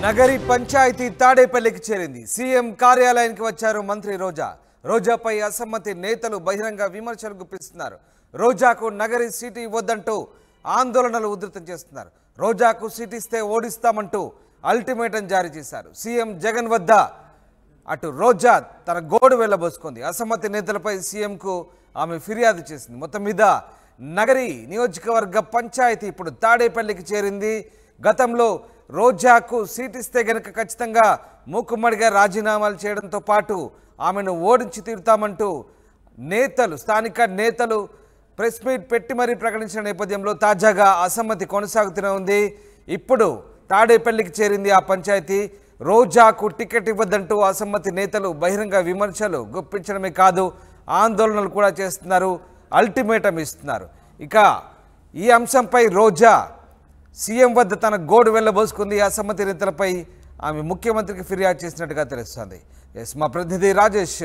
నగరి పంచాయతీ తాడేపల్లికి చేరింది. సీఎం కార్యాలయానికి వచ్చారు మంత్రి రోజా. రోజాపై అసమ్మతి నేతలు బహిరంగ విమర్శలు గుప్పిస్తున్నారు. రోజాకు నగరి సీటు ఇవ్వొద్దంటూ ఆందోళనలు ఉధృతం చేస్తున్నారు. రోజాకు సీటు ఇస్తే ఓడిస్తామంటూ అల్టిమేటం జారీ చేశారు. సీఎం జగన్ వద్ద అటు రోజా తన గోడు వెళ్ళబోసుకుంది. అసమ్మతి నేతలపై సీఎంకు ఆమె ఫిర్యాదు చేసింది. మొత్తం మీద నగరి నియోజకవర్గ పంచాయతీ ఇప్పుడు తాడేపల్లికి చేరింది. గతంలో రోజాకు సీట్ ఇస్తే గనక ఖచ్చితంగా మూకుమ్మడిగా రాజీనామాలు చేయడంతో పాటు ఆమెను ఓడించి తీరుతామంటూ నేతలు స్థానిక నేతలు ప్రెస్ మీట్ పెట్టి మరీ ప్రకటించిన నేపథ్యంలో తాజాగా అసమ్మతి కొనసాగుతూనే ఉంది. ఇప్పుడు తాడేపల్లికి చేరింది ఆ పంచాయతీ. రోజాకు టికెట్ ఇవ్వద్దంటూ అసమ్మతి నేతలు బహిరంగ విమర్శలు గుప్పించడమే కాదు, ఆందోళనలు కూడా చేస్తున్నారు, అల్టిమేటం ఇస్తున్నారు. ఇక ఈ అంశంపై రోజా సీఎం వద్ద తన గోడు వెళ్ళబోసుకుంది. అసమ్మతి నేతలపై ఆమె ముఖ్యమంత్రికి ఫిర్యాదు చేసినట్టుగా తెలుస్తుంది. మా ప్రతినిధి రాజేష్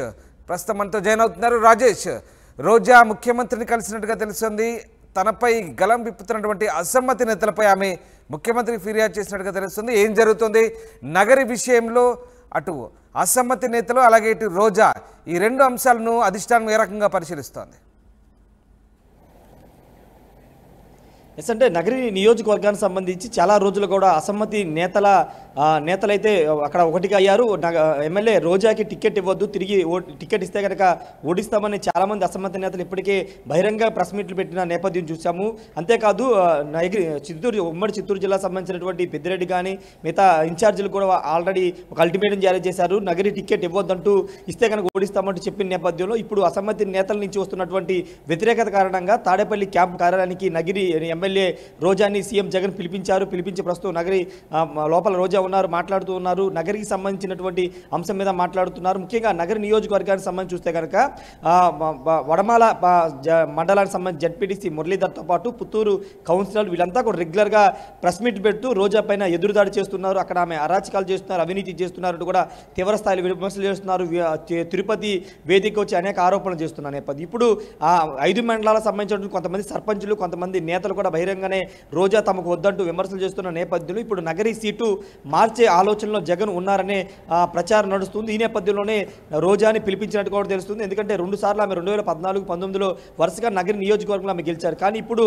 ప్రస్తుతం మనతో జాయిన్ అవుతున్నారు. రాజేష్, రోజా ముఖ్యమంత్రిని కలిసినట్టుగా తెలుస్తుంది. తనపై గలం విప్పుతున్నటువంటి అసమ్మతి నేతలపై ఆమె ముఖ్యమంత్రికి ఫిర్యాదు చేసినట్టుగా తెలుస్తుంది. ఏం జరుగుతుంది నగరి విషయంలో? అటు అసమ్మతి నేతలు అలాగే ఇటు రోజా, ఈ రెండు అంశాలను అధిష్టానం ఏ రకంగా పరిశీలిస్తోంది? అంటే నగరి నియోజకవర్గానికి సంబంధించి చాలా రోజులు కూడా అసమ్మతి నేతలైతే అక్కడ ఒకటిగా అయ్యారు. ఎమ్మెల్యే రోజాకి టికెట్ ఇవ్వద్దు, తిరిగి టికెట్ ఇస్తే కనుక ఓడిస్తామని చాలామంది అసమ్మతి నేతలు ఇప్పటికే బహిరంగ ప్రెస్ మీట్లు పెట్టిన నేపథ్యం చూసాము. అంతేకాదు ఉమ్మడి చిత్తూరు జిల్లా సంబంధించినటువంటి పెద్దిరెడ్డి కానీ మిగతా ఇన్ఛార్జీలు కూడా ఆల్రెడీ ఒక అల్టిమేటం జారీ చేశారు. నగరి టికెట్ ఇవ్వద్దంటూ ఇస్తే కనుక ఓడిస్తామంటూ చెప్పిన నేపథ్యంలో ఇప్పుడు అసమ్మతి నేతల నుంచి వస్తున్నటువంటి వ్యతిరేకత కారణంగా తాడేపల్లి క్యాంప్ కార్యాలయానికి నగిరి ఎమ్మెల్యే రోజాని సీఎం జగన్ పిలిపించి ప్రస్తుతం నగరి లోపల రోజా మాట్లాడుతూ ఉన్నారు. నగరికి సంబంధించినటువంటి అంశం మీద మాట్లాడుతున్నారు. ముఖ్యంగా నగరి నియోజకవర్గానికి సంబంధించి చూస్తే కనుక వడమాల మండలానికి సంబంధించి జడ్పీటీసీ మురళీధర్తో పాటు పుత్తూరు కౌన్సిలర్ వీళ్ళంతా కూడా రెగ్యులర్గా ప్రెస్ మీట్ పెడుతూ రోజా పైన ఎదురుదాడి చేస్తున్నారు. అక్కడ ఆమె అరాచకాలు చేస్తున్నారు, అవినీతి చేస్తున్నారు కూడా తీవ్ర స్థాయిలో విమర్శలు చేస్తున్నారు. తిరుపతి వేదిక వచ్చి అనేక ఆరోపణలు చేస్తున్నారు నేపథ్యం ఇప్పుడు 5 మండలాలకు సంబంధించినటువంటి కొంతమంది సర్పంచులు, కొంతమంది నేతలు కూడా బహిరంగానే రోజా తమకు వద్దంటూ విమర్శలు చేస్తున్న నేపథ్యంలో ఇప్పుడు నగరి సీటు మార్చే ఆలోచనలో జగన్ ఉన్నారనే ప్రచారం నడుస్తుంది. ఈ నేపథ్యంలోనే రోజాని పిలిపించినట్టు కూడా తెలుస్తుంది. ఎందుకంటే 2 సార్లు ఆమె 2014-19లో వరుసగా నగరి నియోజకవర్గంలో ఆమె గెలిచారు. కానీ ఇప్పుడు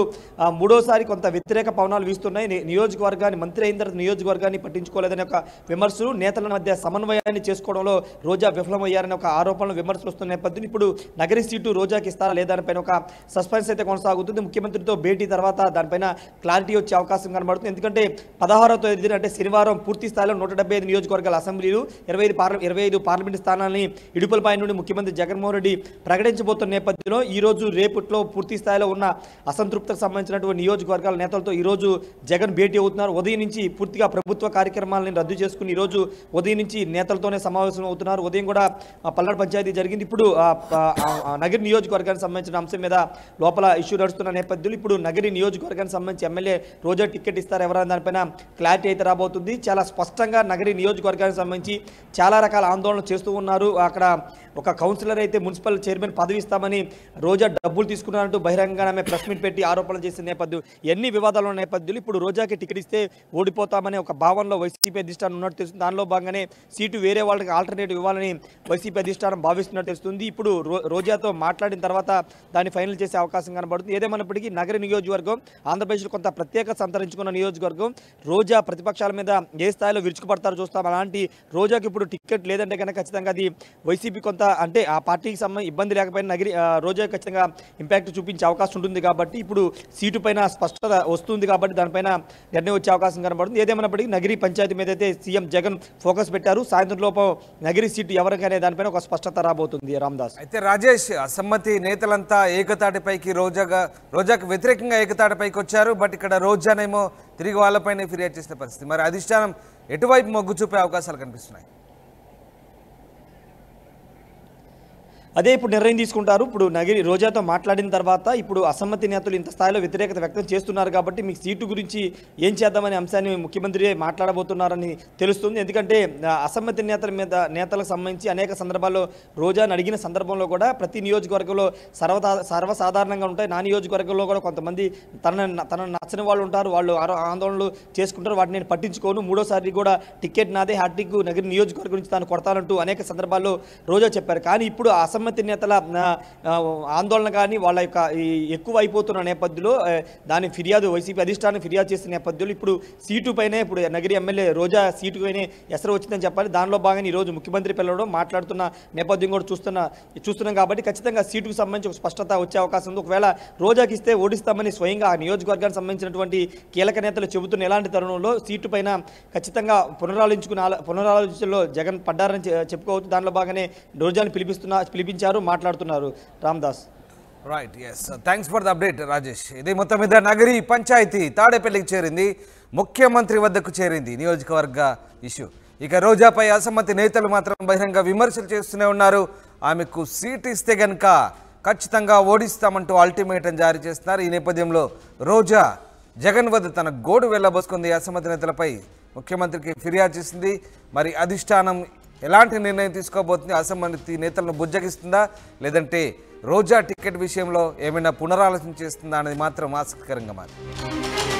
మూడోసారి కొంత వ్యతిరేక పవనాలు వీస్తున్నాయి. నియోజకవర్గాన్ని మంత్రి అయిన తర్వాత నియోజకవర్గాన్ని పట్టించుకోలేదనే ఒక విమర్శలు, నేతల మధ్య సమన్వయాన్ని చేసుకోవడంలో రోజా విఫలమయ్యారనే ఒక ఆరోపణలు, విమర్శలు వస్తున్న నేపథ్యం ఇప్పుడు నగరి సీటు రోజాకి ఇస్తారా లేదా దానిపైన ఒక సస్పెన్స్ అయితే కొనసాగుతుంది. ముఖ్యమంత్రితో భేటీ తర్వాత దానిపైన క్లారిటీ వచ్చే అవకాశం కనబడుతుంది. ఎందుకంటే 16వ తేదీన అంటే శనివారం పూర్తి స్థాయిలో 175 నియోజకవర్గాల అసెంబ్లీలు 25 పార్లమెంటు స్థానాలని ఇడుపులపై నుండి ముఖ్యమంత్రి జగన్మోహన్ రెడ్డి ప్రకటించబోతున్న నేపథ్యంలో ఈ రోజు రేపట్లో పూర్తి స్థాయిలో ఉన్న అసంతృప్తికి సంబంధించినటువంటి నియోజకవర్గాల నేతలతో ఈ రోజు జగన్ భేటీ అవుతున్నారు. ఉదయం నుంచి పూర్తిగా ప్రభుత్వ కార్యక్రమాలను రద్దు చేసుకుని ఈ రోజు ఉదయం నుంచి నేతలతోనే సమావేశం అవుతున్నారు. ఉదయం కూడా పల్నాడు పంచాయతీ జరిగింది. ఇప్పుడు నగరి నియోజకవర్గానికి సంబంధించిన అంశం మీద లోపల ఇష్యూ నడుస్తున్న నేపథ్యంలో ఇప్పుడు నగరి నియోజకవర్గానికి సంబంధించి ఎమ్మెల్యే రోజా టికెట్ ఇస్తారు ఎవరైనా దానిపైన క్లారిటీ అయితే రాబోతుంది. చాలా స్పష్టంగా నగరి నియోజకవర్గానికి సంబంధించి చాలా రకాల ఆందోళనలు చేస్తూ ఉన్నారు. అక్కడ ఒక కౌన్సిలర్ అయితే మున్సిపల్ చైర్మన్ పదవి ఇస్తామని రోజా డబ్బులు తీసుకున్నారంటూ బహిరంగంగా ప్రెస్ మీట్ పెట్టి ఆరోపణలు చేసిన నేపథ్యం, ఎన్ని వివాదాలు ఉన్న నేపథ్యంలో ఇప్పుడు రోజాకి టికెట్ ఇస్తే ఓడిపోతామనే ఒక భావనలో వైసీపీ అధిష్టానం ఉన్నట్టు తెలుస్తుంది. దానిలో భాగంగానే సీటు వేరే వాళ్ళకి ఆల్టర్నేటివ్ ఇవ్వాలని వైసీపీ అధిష్టానం భావిస్తున్నట్టు తెలుస్తుంది. ఇప్పుడు రోజాతో మాట్లాడిన తర్వాత దాన్ని ఫైనల్ చేసే అవకాశం కనబడుతుంది. ఏదేమైనప్పటికీ నగరి నియోజకవర్గం ఆంధ్రప్రదేశ్లో కొంత ప్రత్యేక సంతరించుకున్న నియోజకవర్గం. రోజా ప్రతిపక్షాల మీద ఏ స్థాయిలో విరుచుకుపడతారో చూస్తాం. అలాంటి రోజాకి ఇప్పుడు టికెట్ లేదంటే కనుక ఖచ్చితంగా అది వైసీపీ కొంత అంటే ఆ పార్టీకి సంబంధించి ఇబ్బంది లేకపోయినా రోజా ఖచ్చితంగా ఇంపాక్ట్ చూపించే అవకాశం ఉంటుంది. కాబట్టి ఇప్పుడు సీటు పైన స్పష్టత వస్తుంది కాబట్టి దానిపైన నిర్ణయం వచ్చే అవకాశం కనబడుతుంది. ఏదేమైనప్పటికీ నగరి పంచాయతీ మీద అయితే సీఎం జగన్ ఫోకస్ పెట్టారు. సాయంత్రం లోపు నగరి సీటు ఎవరికనే దానిపైన ఒక స్పష్టత రాబోతుంది. రామదాస్, అయితే రాజేష్, అసమ్మతి నేతలంతా ఏకతాటిపైకి రోజాకు వ్యతిరేకంగా ఏకతాటిపైకి వచ్చారు. బట్ ఇక్కడ రోజానేమో తిరిగి వాళ్ళపైన ఫిర్యాదు చేసిన పరిస్థితి. మరి అధిష్టానం ఎటువైపు మొగ్గు చూపే అవకాశాలు కనిపిస్తున్నాయి? అదే ఇప్పుడు నిర్ణయం తీసుకుంటారు. ఇప్పుడు నగిరి రోజాతో మాట్లాడిన తర్వాత ఇప్పుడు అసమ్మతి నేతలు ఇంత స్థాయిలో వ్యతిరేకత వ్యక్తం చేస్తున్నారు కాబట్టి మీకు సీటు గురించి ఏం చేద్దామనే అంశాన్ని ముఖ్యమంత్రి మాట్లాడబోతున్నారని తెలుస్తుంది. ఎందుకంటే అసమ్మతి నేతలకు సంబంధించి అనేక సందర్భాల్లో రోజాను అడిగిన సందర్భంలో కూడా ప్రతి నియోజకవర్గంలో సర్వసాధారణంగా ఉంటాయి. నా నియోజకవర్గంలో కూడా కొంతమంది తనను నచ్చని వాళ్ళు ఉంటారు, వాళ్ళు ఆందోళనలు చేసుకుంటారు, వాటిని నేను పట్టించుకోను, మూడోసారి కూడా టికెట్ నాదే, హ్యాట్రిక్ నగిరి నియోజకవర్గం నుంచి తాను కొడతానంటూ అనేక సందర్భాల్లో రోజా చెప్పారు. కానీ ఇప్పుడు అసమ్మతి నేతల ఆందోళన కానీ వాళ్ళ యొక్క ఎక్కువ అయిపోతున్న నేపథ్యంలో దాని ఫిర్యాదు వైసీపీ అధిష్టానం ఫిర్యాదు చేసిన నేపథ్యంలో ఇప్పుడు సీటు పైనే ఇప్పుడు నగిరి ఎమ్మెల్యే రోజా సీటు పైనే ఎసరు వచ్చిందని చెప్పాలి. దానిలో భాగంగా ఈరోజు ముఖ్యమంత్రి పిలవడం మాట్లాడుతున్న నేపథ్యం కూడా చూస్తున్నాం కాబట్టి ఖచ్చితంగా సీటుకు సంబంధించి ఒక స్పష్టత వచ్చే అవకాశం ఉంది. ఒకవేళ రోజాకి ఇస్తే ఓడిస్తామని స్వయంగా ఆ నియోజకవర్గానికి సంబంధించినటువంటి కీలక నేతలు చెబుతున్న ఎలాంటి తరుణంలో సీటు పైన ఖచ్చితంగా పునరాలోచనలో జగన్ పడ్డారని చెప్పుకోవచ్చు. దానిలో భాగంగానే రోజాని పిలిపించారు, మాట్లాడుతున్నారు. Ramdas. Right, yes, thanks for the update Rajesh. ఇది మొత్తం మీద నగరి పంచాయతీ తాడేపల్లికి చేరింది, ముఖ్యమంత్రి వద్దకు చేరింది నియోజకవర్గ ఇష్యూ. ఇక రోజాపై అసమ్మతి నేతలు మాత్రం బహిరంగ విమర్శలు చేస్తూనే ఉన్నారు. ఆమెకు సీట్ ఇస్తే గనక ఖచ్చితంగా ఓడిస్తామంటూ అల్టిమేటం జారీ చేస్తున్నారు. ఈ నేపథ్యంలో రోజా జగన్ వద్ద తన గోడు వెళ్ళబోసుకుంది. అసమ్మతి నేతలపై ముఖ్యమంత్రికి ఫిర్యాదు చేసింది. మరి అధిష్టానం ఎలాంటి నిర్ణయం తీసుకోబోతుంది? అసమ్మతి నేతలను బుజ్జగిస్తుందా, లేదంటే రోజా టికెట్ విషయంలో ఏమైనా పునరాలోచన చేస్తుందా అనేది మాత్రం ఆసక్తికరంగా మారింది.